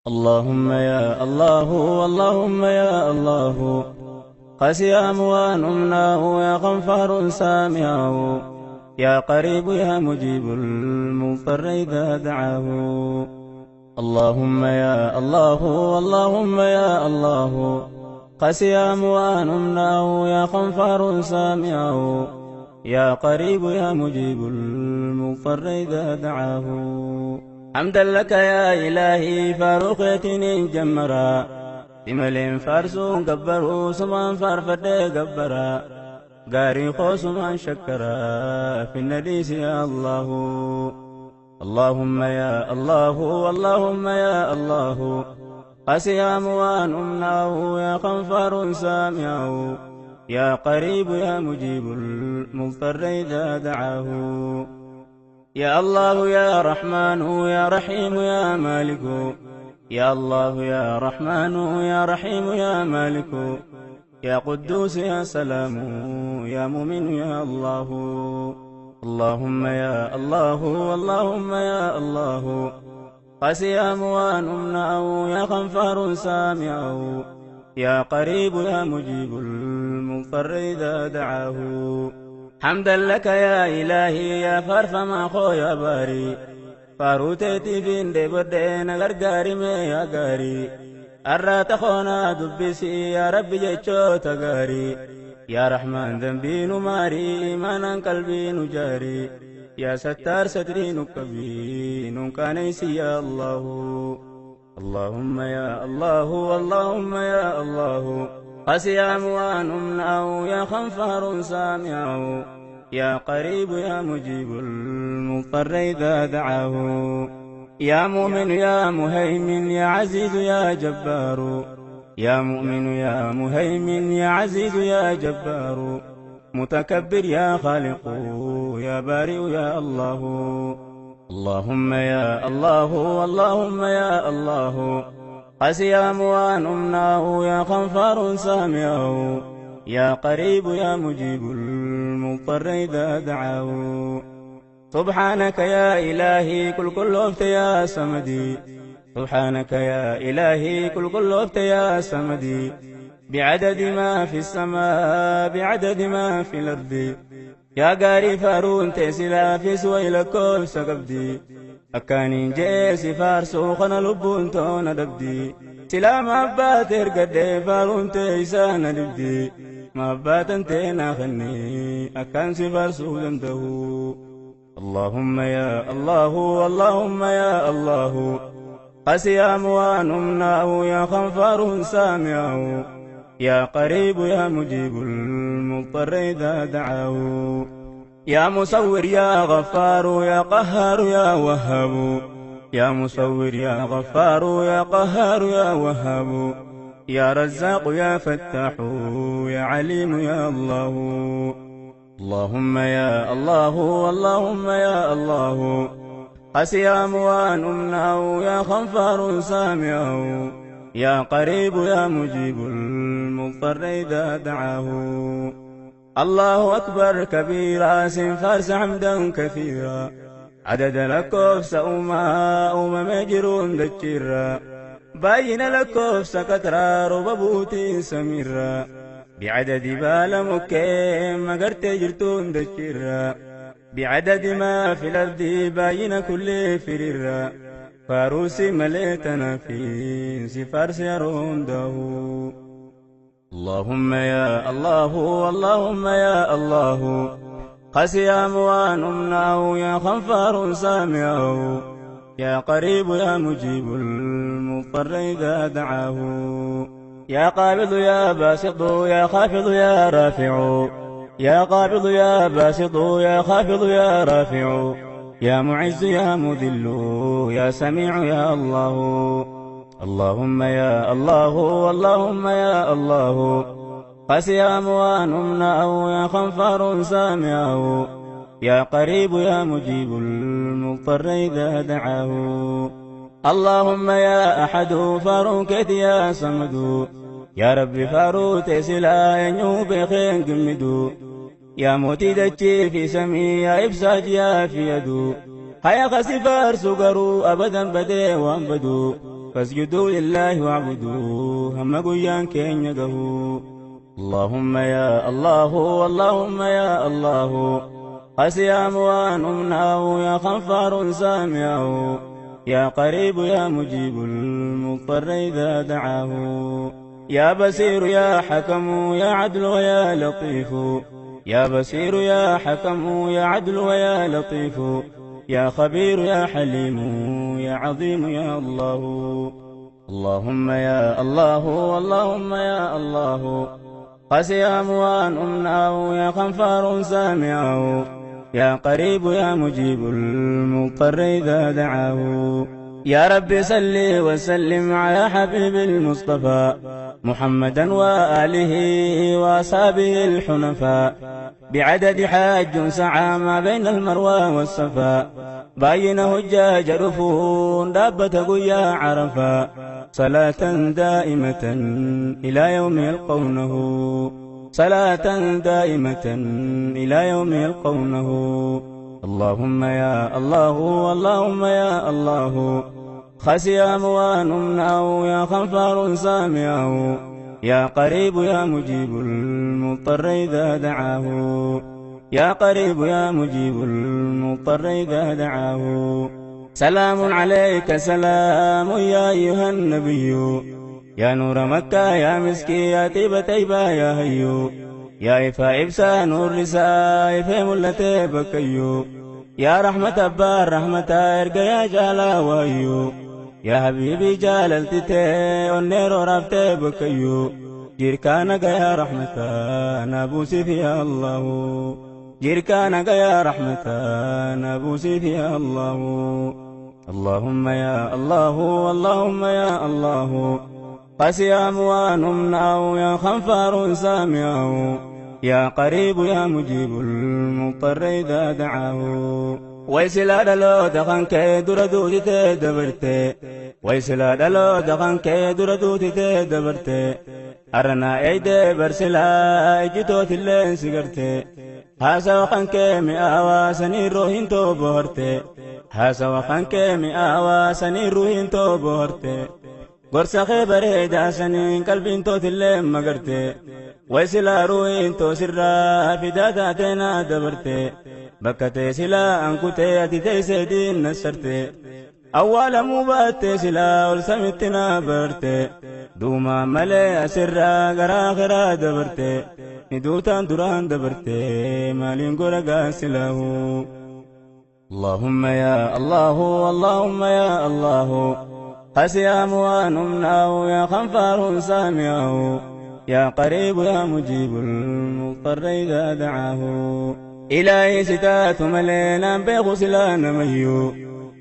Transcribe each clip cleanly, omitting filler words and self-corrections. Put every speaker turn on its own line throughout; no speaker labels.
اللهم يا الله اللهم يا الله قسي أموان أمناه يا غفار سامعه يا قريب يا مجيب المضطر إذا دعاه اللهم يا الله اللهم يا الله قسي أموان أمناه يا غفار سامعه يا قريب يا مجيب المضطر إذا دعاه حمدا لك يا إلهي فاروقتني جمرا تملين فارسون قبروا سمان فارفد قبرا قاري خوسمان شكرا في النديس يا الله اللهم يا الله اللهم يا الله قسي أموان أمناه يا غفار سامعه يا قريب يا مجيب المضطر إذا دعاه يا الله يا رحمن يا رحيم يا مالك يا الله يا رحمن يا رحيم يا مالك يا قدوس يا سلام يا مؤمن يا الله اللهم يا الله اللهم يا الله قسي أموان أمناه يا غفار سامعه يا قريب يا مجيب المضطر إذا دعاه حمدا لك يا إلهي يا فرف ما خو يا باري فاروتيتي فين دي بدين غرغاري مي يا غاري أرات خونا دبسي يا ربي جيشو تغاري يا رحمن ذنبي نماري إيمانا قلبي نجاري يا ستار ستري نكبي نكانيسي يا الله اللهم يا الله اللهم يا الله قسي أموان أمناه يا غفار سامعه يا قريب يا مجيب المضطر إذا دعاه يا مؤمن يا مهيمن يا عزيز يا جبار يا مؤمن يا مهيمن يا عزيز يا جبار متكبر يا خالق يا بارئ يا الله اللهم يا الله اللهم يا الله قسي أموان أمناه يا غفار سامعه يا قريب يا مجيب المضطر إذا دعاه سبحانك يا إلهي كل وقت يا سمدي سبحانك يا إلهي كل وقت يا سمدي بعدد ما في السماء بعدد ما في الأرض يا قاري فارون تسلا في سويلكو سقبدي أكاني جيسي فارسو خنا لبون تونا دبدي سلا مابات ارقد فارون تيسان دبدي مابات انتنا خني أكان سفارسو دمده اللهم يا الله اللهم يا الله قسي أموان أمناه يا غفار سامعه يا قريب يا مجيب المضطر إذا دعاه يا مصور يا غفار يا قهار يا وهاب يا مصور يا غفار يا قهار يا وهاب يا رزاق يا فتاح يا عليم يا الله اللهم يا الله اللهم يا الله قسي أموان أمناه يا غفار سامعه يا قريب يا مجيب المضطر إذا دعاه الله أكبر كبيرا سنفارس حمدا كثيرا عدد لكوف سأوما مجرون دجيرا باين لكوف سكترا رببوتي سميرا بعدد بالمكيم مقرت جرتون دجيرا بعدد ما في الأرض باين كل فريرا فاروسي مليتنا في سفارس يرون داهو اللهم يا الله اللهم يا الله قسي أموان أمناه يا غفار سامعه يا قريب يا مجيب المضطر إذا دعاه يا قابض يا باسط يا خافض يا رافع يا قابض يا باسط يا خافض يا رافع يا معز يا مذل يا سميع يا الله اللهم يا الله اللهم يا الله قسي أموان أمناه يا غفار سامعه يا قريب يا مجيب المضطر إذا دعاه اللهم يا أحد فاروكت يا صمد يا رب فاروت سلا ينوب خين قمدو يا موتي دجي في سمي يا إبساج يا في يدو هيا خسفار سقرو أبدا بدي وانبدو فاسجدوا لله واعبدوه هم قيان كين يقهو اللهم يا الله اللهم يا الله قسيام وانمناه يا خنفار سامعه يا قريب يا مجيب المضطر إذا دعاه يا بصير يا حكم يا عدل ويا لطيف يا بصير يا حكم يا عدل ويا لطيف يا خبير يا حليم يا عظيم يا الله اللهم يا الله اللهم يا الله قسيام وانمناه يا خنفار سامعه يا قريب يا مجيب المضطر إذا دعاه يا رب صل وسلم على حبيب المصطفى محمدا وآله وأصحابه الحنفاء بعدد حاج سعى ما بين المروى والصفا باين هجاج رفون دابة قيا عرفا صلاة دائمة إلى يوم يلقونه صلاة دائمة إلى يوم يلقونه اللهم يا الله اللهم يا الله خسيام وانمناه يا خنفار سامعه يا قريب يا مجيب المضطر إذا دعاه يا قريب يا مجيب المضطر إذا دعاه سلام عليك سلام يا أيها النبي يا نور مكة يا مسكي يا طيبة يا هيو يا إفا إبسا نور رساء إفا ملتي بكيو يا رحمة أبا رحمة إرقى يا جالا ويو يا حبيبي جاللتي والنير رفتي بكيو جيركانك يا رحمة نابوسي في الله جيركانك يا رحمة نابوسي في الله اللهم يا الله اللهم يا الله قسيام وانمناه يا خنفار سامعه يا قريب يا مجيب المضطر إذا دعاه ويسلا دلو دخن كي دردوتي تدبرتي ويسلا دلو دخن كي دردوتي تدبرتي أرنا ايدي برسلا اجتوت اللين سقرتي هاسا وخن كي مئاوا سنين روحين تو بهرتي هاسا وخن كي مئاوا سنين روحين تو بهرتي قرص خبره داسنين قلبين تو تلين مقرتي ويسلا روين تو سرا فداتاتنا دبرتي بكتي سلا أنكتي أتتي سيدين نسرتي أول مباتي سلا والسمتنا برتي دوما ملي أسرا غراغرا دبرتي ندوتان دران دبرتي مالين قرقا سلاه اللهم يا الله اللهم يا الله قسيام وانمناه يا خنفار سامعه يا قريب يا مجيب المضطر إذا دعاه إلهي ستات ملينا بغسلان ميو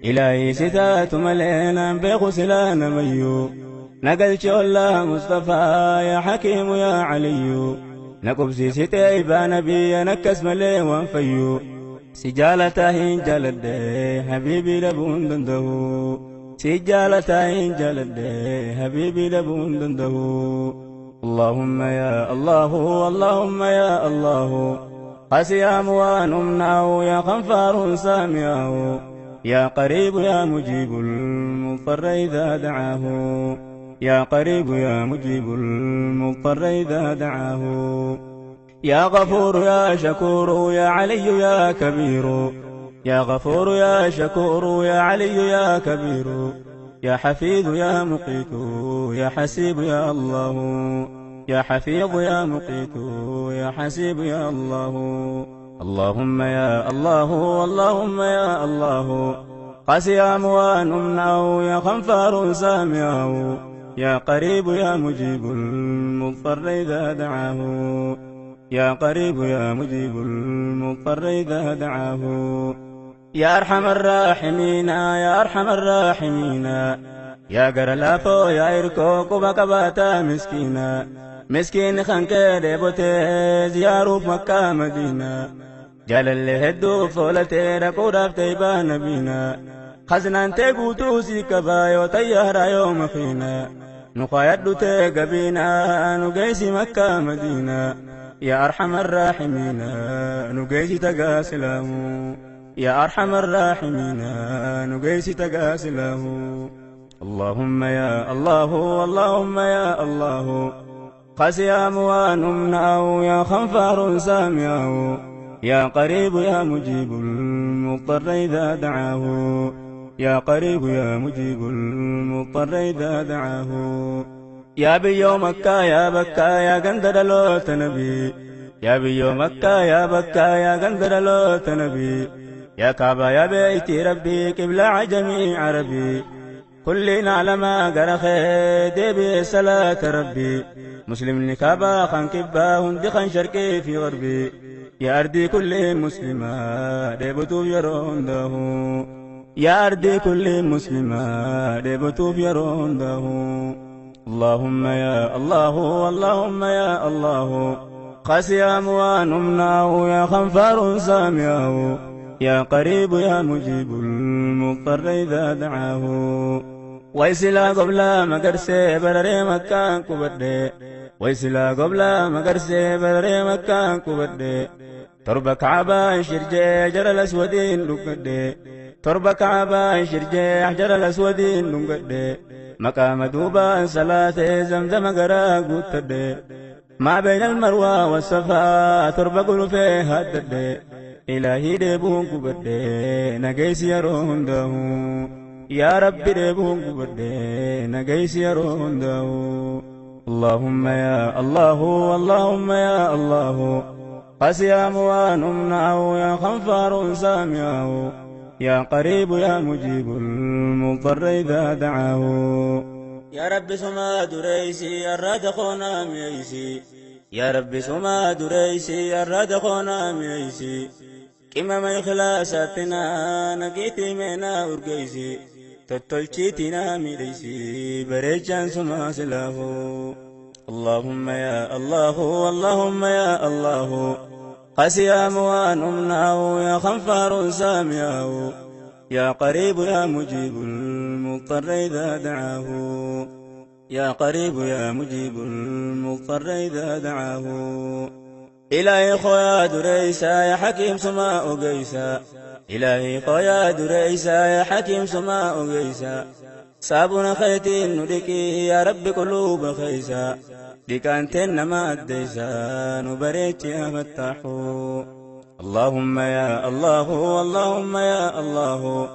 إلهي ستات ملينا بغسلان ميو نقل الله مصطفى يا حكيم يا علي نقبسي ستي نبي نكس ملي وانفيو سجالتهين جلد حبيبي لبون دنده سجالتهين جلد حبيبي لبون دنده اللهم يا الله اللهم يا الله قسيام وانمناه يا خنفار سامعه يا قريب يا مجيب المضطر إذا دعاه يا قريب يا مجيب المضطر إذا دعاه يا غفور يا شكور يا علي يا كبير يا غفور يا شكور يا علي يا كبير يا حفيظ يا مقيت يا حسيب يا الله يا حفيظ يا مقيت يا حسيب يا الله اللهم يا الله اللهم يا الله قسيام وانمناه يا خنفار سامعه يا قريب يا مجيب المضطر إذا دعاه يا قريب يا مجيب المضطر إذا دعاه يا أرحم الراحمين يا أرحم الراحمين يا قرلافو يا إركو كوبا كباتا مسكينا مسكين خانكي ديبوتي زيارو مكة مدينة جال اللي هدو فولتي ركو رافتي بانبينا خزنان تيبوتو سيكبا وطيارا يوم فينا نقايدو تيقبينا نقيسي مكة مدينة يا أرحم الراحمين نقيسي تقاسلامو يا أرحم الراحمين نقيسي تقاسلامو اللهم يا الله اللهم يا الله قسيام ونمناه يا خنفار سامعه يا قريب يا مجيب المضطر إذا دعاه يا قريب يا مجيب المضطر إذا دعاه يا بيو مكة يا بكا يا قندر لوت نبي يا بيو مكة يا بكا يا قندر لوت نبي يا كعبة يا بيتي ربي قبلة عجمي عربي كلنا لما قرخي دي صلاة ربي مسلم نكابا خان كبا هندي خان شرقي في غربي يا أرضي كل مسلمة ديبتو يرون دهو يا أرضي كل مسلمة ديبتو يرون دهو اللهم يا الله اللهم يا الله قسيام ونمناه يا خنفار سامعه يا قريب يا مجيب المضطر إذا دعاه ويسلا قبل مقرسي برري مكان كبرد ويسلا قبل مقرسي برري مكان كبرد تربك عبا شرجي جرى الأسودين لقد تربك عبا شرجي حجر الأسودين لقد مقام دوبا صلاة زمزم قرى قتد ما بين المروى والصفا تربك فيها الدد إلهي ديبون كبد نجيس يرون دهو يا ربي ديبون كبد نجيس يرون دهو اللهم يا الله اللهم يا الله قسيام ونمناه يا خنفار سامعه يا قريب يا مجيب المضطر إذا دعاه يا رب سما دريسي الرد خونا ميسي يا رب سما دريسي الرد خونا ميسي كما ما إخلاصاتنا نقيتي منا أرقيسي تطلشيتنا ميليسي بريجان سما سلاه اللهم يا الله اللهم يا الله قسيام ونمناه يا خنفار سامعه يا قريب يا مجيب المضطر إذا دعاه يا قريب يا مجيب المضطر إذا دعاه إلهي خويا دريسا يا حكيم سماء قيسا إلهي خويا دريسا يا حكيم سماء قيسا صابنا خيتي ندكي يا رب قلوب خيسا دكانتين ما أديسا نبريت يا فتاحو اللهم يا الله اللهم يا الله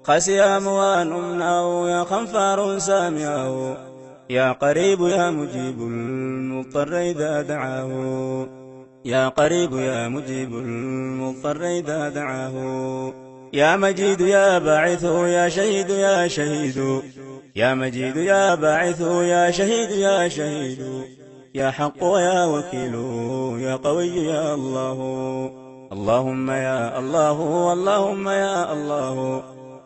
قسيام ونمناه يا خنفار سامعه يا قريب يا مجيب المضطر إذا دعاه يا قريب يا مجيب المضطر إذا دعاه يا مجيد يا باعث يا شهيد يا شهيد يا مجيد يا باعث يا شهيد يا شهيد يا حق يا وكيل يا قوي يا الله اللهم يا الله اللهم يا الله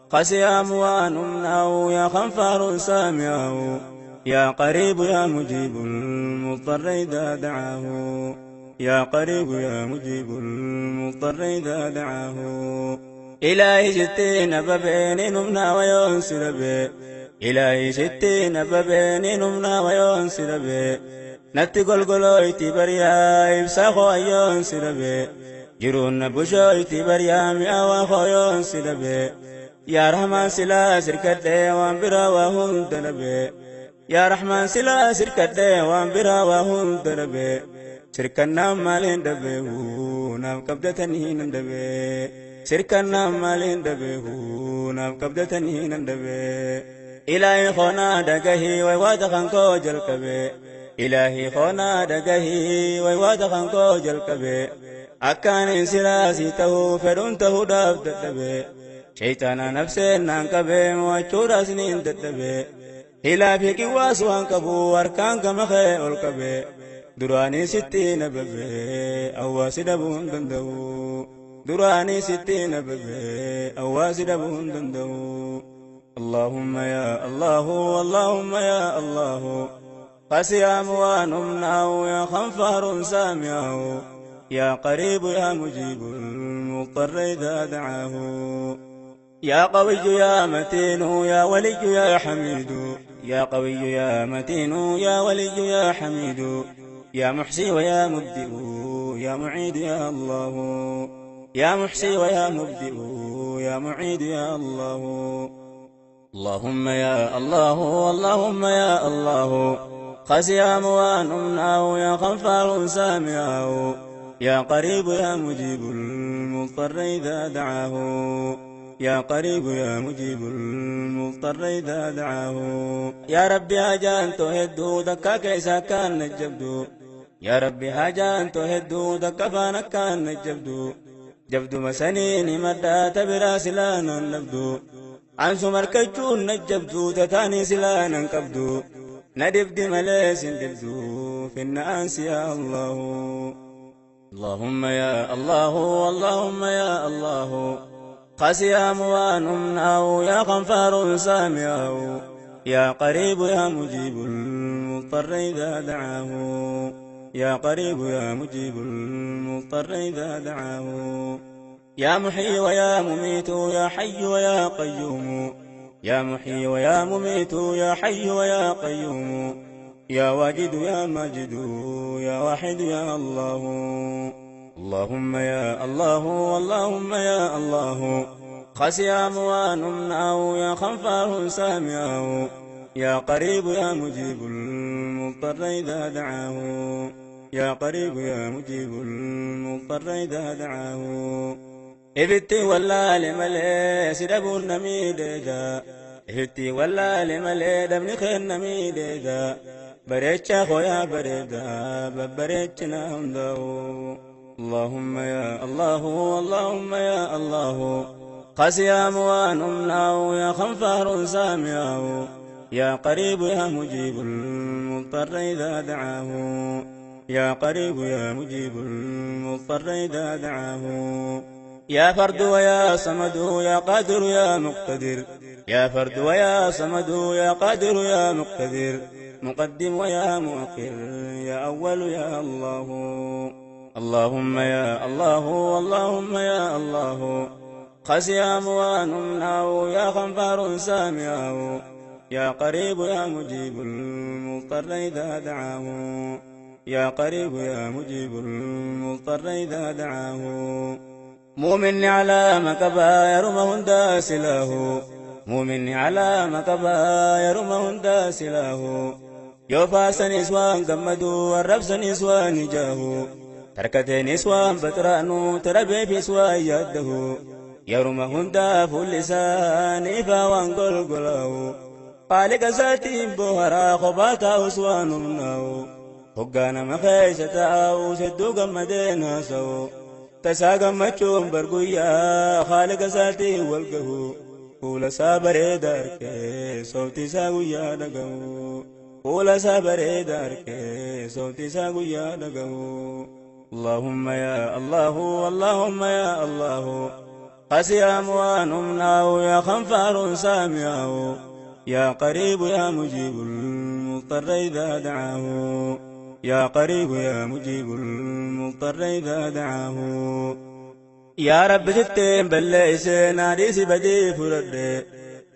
قسيام ونمناه يا خنفار سامعه يا قريب يا مجيب المضطر إذا دعاه يا قريب يا مجيب المضطر إذا دعاه إلهي ستين ببين نمنا وينسل به إلهي ستين ببين نمنا وينسل به نتي قلقلويتي بريا إبساخو ينسل به جرون بشويتي بريا مئة ينسل به يا رحمن سلا سركت وانبرا وهم تنبه يا رحمن سلا سركت وانبرا وهم تنبه سركنا مالين دبه نام كبدتني ندبه سركنا مالين دبه نام كبدتني ندبه إلهي خونا دقهي ويواد خانكو جلكبه إلهي خونا دقهي ويواد خانكو جلكبه أكان سلاسي تهو فرون تهو داب دبه شيطانا نفسي نانكبه موچورا سنين دبه إلا في كواس وانكبو أركان كمخي والكبه دراني ستين ببه أواس دبون دندو دراني ستين ببه أواس دبون دندو اللهم يا الله اللهم يا الله قسيام ونمناه يا خنفار سامعه يا قريب يا مجيب المضطر إذا دعاه يا قوي يا متين يا ولي يا حميد يا قوي يا متين يا ولي يا حميد يا محصي ويا مبدئ يا معيد يا الله يا محصي ويا مبدئ يا معيد يا الله اللهم يا الله اللهم يا الله قسيا موانمناه يا غفار سامعه يا قريب يا مجيب المضطر إذا دعاه يا قريب يا مجيب المضطر إذا دعاه يا ربي هاجان تهدو دكا كيسا كان نجبدو يا ربي هاجان تهدو دكا فانا كان نجبدو جبدو مسنين مدى تبرا سلانا نبدو عن سمر كجون نجبدو تتاني سلانا كبدو ندبد مليس دبدو في الناس يا الله اللهم يا الله اللهم يا الله قسي أموانمناه يا غفار سامعه يا قريب يا مجيب المضطر إذا دعاه يا قريب يا مجيب المضطر إذا دعاه يا محيي ويا مميت يا حي ويا قيوم يا محيي ويا مميت يا حي ويا قيوم يا واجد يا ماجد يا واحد يا الله اللهم يا الله اللهم يا الله قسي أموانمناه يا غفار سامعه يا قريب يا مجيب المضطر إذا دعاه يا قريب يا مجيب المضطر إذا دعاه إفتي ولا لملي سدب النميدة إفتي ولا لملي دبن خير نميدة بريتشا خويا بريدا ببريتشنا همدو اللهم يا الله اللهم يا الله قسي أموانمناه يا غفار سامعه يا قريب يا مجيب المضطر إذا دعاه يا قريب يا مجيب المضطر إذا دعاه يا فرد ويا صمد يا قادر يا مقتدر يا فرد ويا صمد يا قادر يا مقتدر مقدم ويا مؤخر يا أول يا الله اللهم يا الله اللهم يا الله قسي أموانمناه يا غفار سامعه يا قريب يا مجيب المضطر إذا دعاه يا قريب يا مجيب المضطر إذا دعاه مؤمن على مكبا يرمه داسله مؤمن على مكبا يرمه داسله يوفاس نسوان قمدو والربس نسوان جاهو تركت نسوان بطرانو تربي في سوان يده يرمه داف اللسان إفا قلقلاو قالك ساتي بوهرا خباتا أسوان مناو هقانا مخيشة أو سدو قمدين سو تساقم مچوم برقويا خالق ساتي والقهو قول سابر دارك صوتي ساقويا دقهو قول سابر دارك صوتي ساقويا دقهو اللهم يا الله اللهم يا الله قسي أموانمناه يا غفار سامعه يا قريب يا مجيب المضطر إذا دعاه يا قريب يا مجيب المضطر إذا دعاه يا رب ستين بلئس ناديس بدي فرد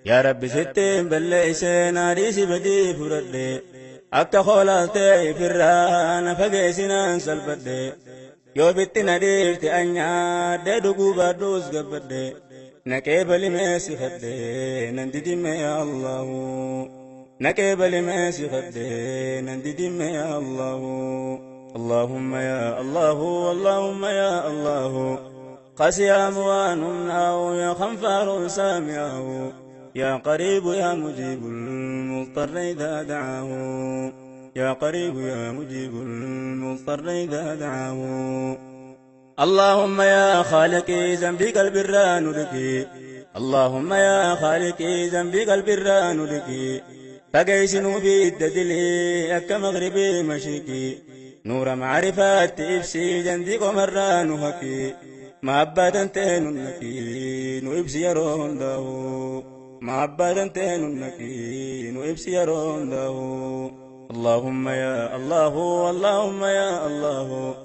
يا رب ستين بلئس ناديس بدي فرد أكا خولاتي فران فقيسنا سلبد يو بيت نديفت أنيا ددقو بردوس قبد نكيبل ميسي خد ننددم يا الله نكيبل ميسي خد ننددم يا الله اللهم يا الله اللهم يا الله قسي أموانمناه يا غفار سامعه يا قريب يا مجيب المضطر إذا دعاه يا قريب يا مجيب المضطر إذا دعاه اللهم يا خالقي ذنبي قلب الران لك اللهم يا خالقي ذنبي قلب الران لك فقيسنوا في الددلي أك مغربي مشرقي نور معرفات إبسي جندي قمران هكي محبة تهنك نوبسي يرون داو محبة تهنك نوبسي يرون داو اللهم يا الله اللهم يا الله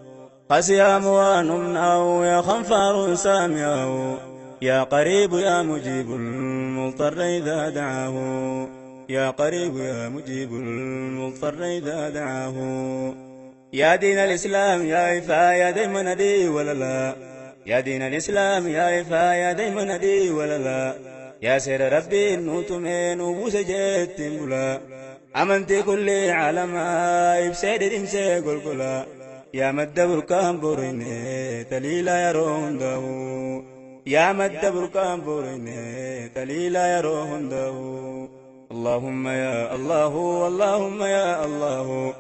قسي أموانمناه يا غفار سامعه يا قريب يا مجيب المضطر إذا دعاه يا قريب يا مجيب المضطر إذا دعاه يا دين الإسلام يا إفا يا دايما دي ولا لا يا دين الإسلام يا إفا يا دايما دي ولا لا يا سير ربي نوتمين وبوس جيت بلا أمنتي كل عالم إبسيد إنسي قلقلا يا مد بركان بوريني تليلا يرون داو يا مد بركان بوريني تليلا يرون داو اللهم يا الله اللهم يا الله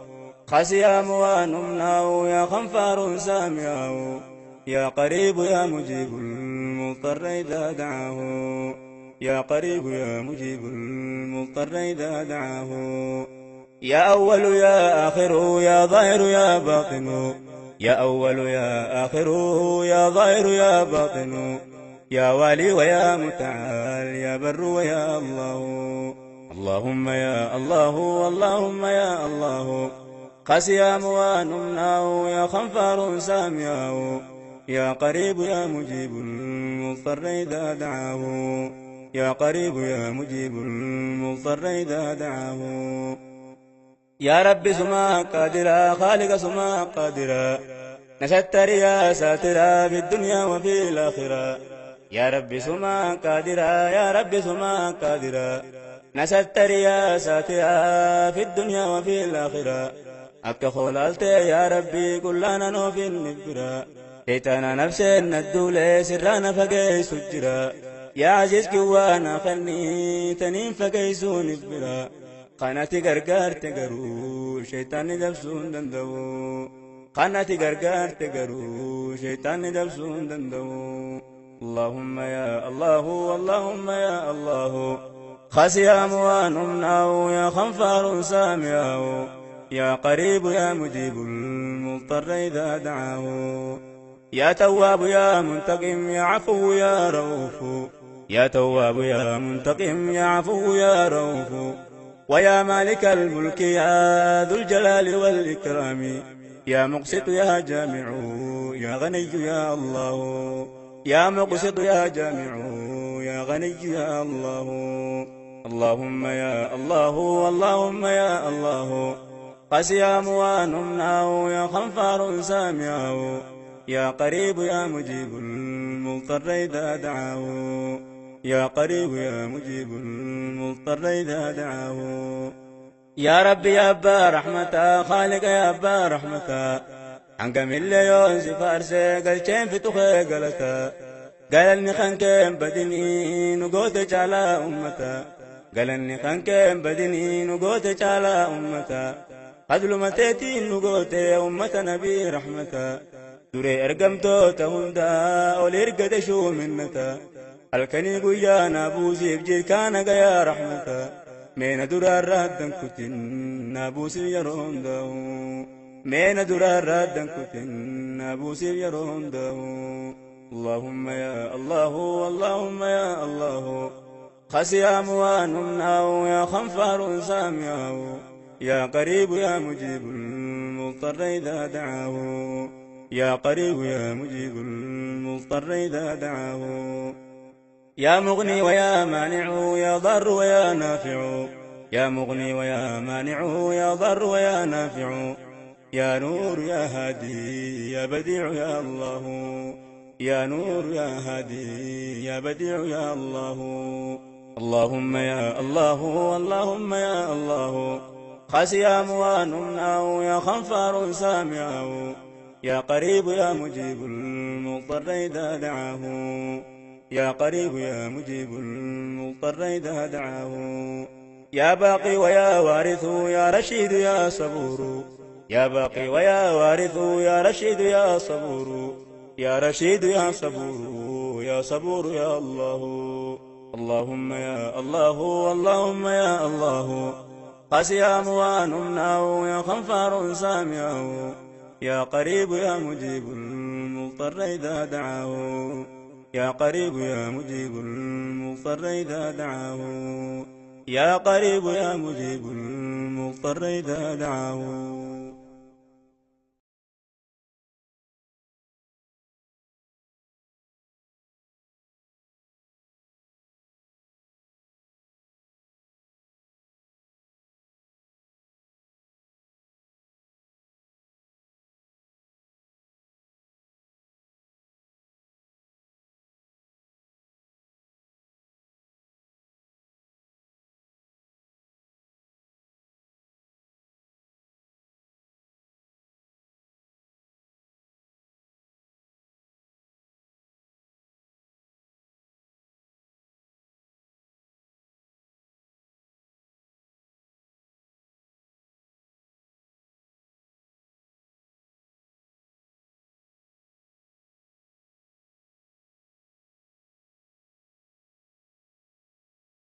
خسيا موانمناو يا خنفار سامعاو يا قريب يا مجيب المضطر إذا دعاه يا قريب يا مجيب المضطر إذا دعاه يا أول يا آخر يا ظاهر يا باطن يا أول يا آخر يا ظاهر يا باطن يا والي ويا متعال يا بر ويا الله اللهم يا الله اللهم يا الله قسيا موانمناه يا خنفار سامعاه يا قريب يا مجيب المضطر إذا دعاه يا قريب يا مجيب المضطر إذا دعاه يا رب سما قادرا خالق سما قادرا نشتر يا ساترا في الدنيا وفي الآخرة يا رب سما قادرا يا رب سما قادرا نشتر يا ساترا في الدنيا وفي الآخرة أكا خلالت يا ربي كلنا نوفي النبرا شيطانا نفسي ندولي سرانا فقي سجرا يا عزيز كوانا خلني تنين فقي سونبرا قناتي غرغر تغرو شيطان دبسون دندو قناتي غرغر تغرو شيطان دبسون دندو اللهم يا الله اللهم يا الله خسيا موانمناو يا خنفار سامعاو يا قريب يا مجيب المضطر إذا دعاه يا تواب يا منتقم يا عفو يا رؤوف يا تواب يا منتقم يا عفو يا رؤوف ويا مالك الملك يا ذو الجلال والإكرام يا مقسط يا جامع يا غني يا الله يا مقسط يا جامع يا غني يا الله اللهم يا الله اللهم يا الله قسيا موانمناه يا خنفار سامعاه يا قريب يا مجيب المضطر إذا دعاه يا قريب يا مجيب المضطر إذا دعاه يا ربي يا أبا رحمتا خالق يا أبا رحمتا عنك من ليون سفارسي قلتين في تخي قلتا قالني خانكين بدني نقوتك على أمتا قالني خانكين بدني نقوتك على أمتا قدل متيتي نقوتي أمة نبي رحمتا دري أرقمتو تهندا أولي إرقد شو منتا الكني قيانا بوسي بجي كان يا رحمتا مين درار رادن كتن نابوسي يرون داو مين درار رادن كتن نابوسي يرون داو اللهم يا الله اللهم يا الله خسيا موانمناو يا خنفار سامعاو يا قريب يا مجيب المضطر إذا دعاه يا قريب يا مجيب المضطر إذا دعاه يا مغني ويا مانع يا ضر ويا نافع يا مغني ويا مانع يا ضر ويا نافع يا نور يا هادي يا بديع يا الله يا نور يا هادي يا بديع يا الله اللهم يا الله اللهم يا الله خسيا موانمناه يا خنفار سامعاه يا قريب يا مجيب المضطر إذا دعاه يا قريب يا مجيب المضطر إذا دعاه يا باقي ويا وارث يا رشيد يا صبور يا باقي ويا وارث يا رشيد يا صبور يا رشيد يا صبور يا صبور يا الله اللهم يا الله اللهم يا الله قسيا موانمناه يا خنفار سامعاه يا قريب يا مجيب المضطر إذا دعاه يا قريب يا مجيب المضطر إذا دعاه يا قريب يا مجيب المضطر إذا دعاه